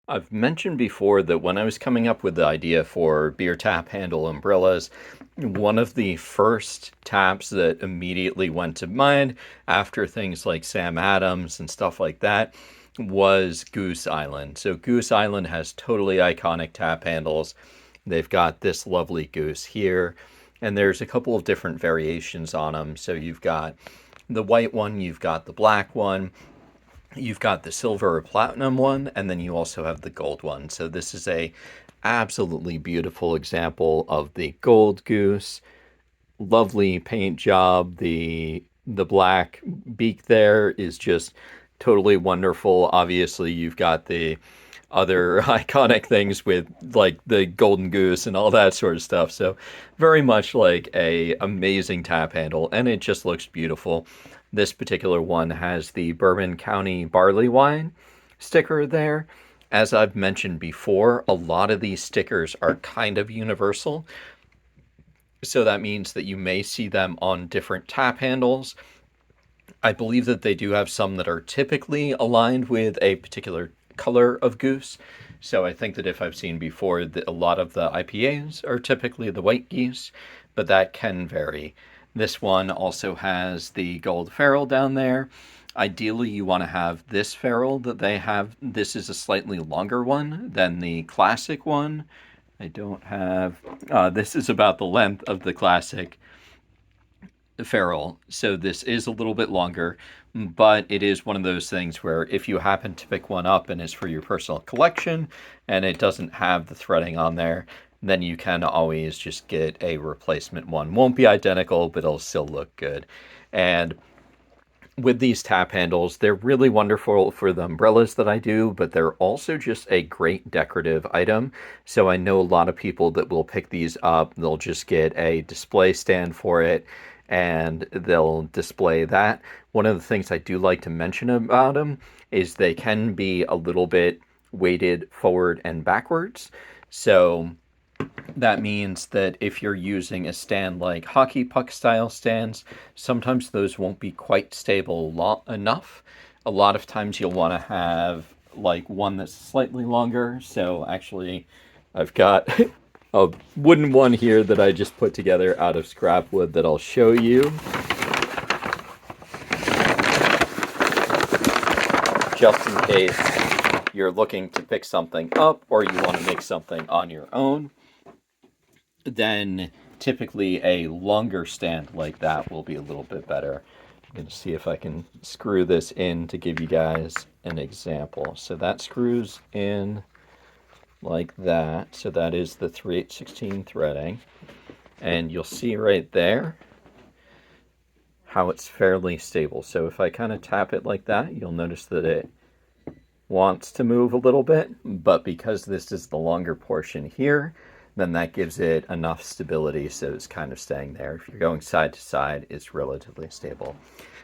I've mentioned before that when I was coming up with the idea for beer tap handle umbrellas, one of the first taps that immediately went to mind after things like Sam Adams and stuff like that was Goose Island. So Goose Island has totally iconic tap handles. They've got this lovely goose here, and there's a couple of different variations on them. So you've got the white one, you've got the black one, you've got the silver or platinum one, and then you also have the gold one. So this is a absolutely beautiful example of the gold goose. Lovely paint job. The black beak there is just totally wonderful. Obviously, you've got the other iconic things with like the golden goose and all that sort of stuff. So very much like a amazing tap handle, and it just looks beautiful. This particular one has the Bourbon County Barleywine sticker there. As I've mentioned before, a lot of these stickers are kind of universal. So that means that you may see them on different tap handles. I believe that they do have some that are typically aligned with a particular color of goose. So I think that if I've seen before that a lot of the IPAs are typically the white geese, but that can vary. This one also has the gold ferrule down there. Ideally, you want to have this ferrule that they have. This is a slightly longer one than the classic one. I don't have, this is about the length of the classic ferrule. So this is a little bit longer, but it is one of those things where if you happen to pick one up and it's for your personal collection and it doesn't have the threading on there, then you can always just get a replacement one. Won't be identical, but it'll still look good. And with these tap handles, they're really wonderful for the umbrellas that I do, but they're also just a great decorative item. So I know a lot of people that will pick these up, they'll just get a display stand for it and they'll display that. One of the things I do like to mention about them is they can be a little bit weighted forward and backwards. So that means that if you're using a stand like hockey puck style stands, sometimes those won't be quite stable enough. A lot of times you'll want to have like one that's slightly longer. So actually, I've got a wooden one here that I just put together out of scrap wood that I'll show you. Just in case you're looking to pick something up or you want to make something on your own, then typically a longer stand like that will be a little bit better. I'm going to see if I can screw this in to give you guys an example. So that screws in like that. So that is the 3/8/16 threading. And you'll see right there how it's fairly stable. So if I kind of tap it like that, you'll notice that it wants to move a little bit, but because this is the longer portion here, then that gives it enough stability so it's kind of staying there. If you're going side to side, it's relatively stable.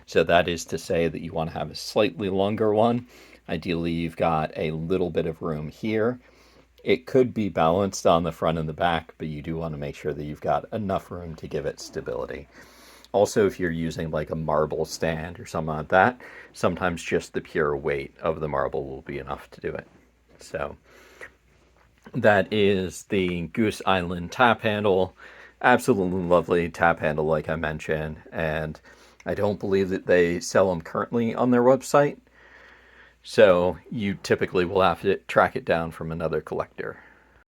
So that is to say that you want to have a slightly longer one. Ideally, you've got a little bit of room here. It could be balanced on the front and the back, but you do want to make sure that you've got enough room to give it stability. Also, if you're using like a marble stand or something like that, sometimes just the pure weight of the marble will be enough to do it. So that is the Goose Island tap handle. Absolutely lovely tap handle, like I mentioned. And I don't believe that they sell them currently on their website. So you typically will have to track it down from another collector.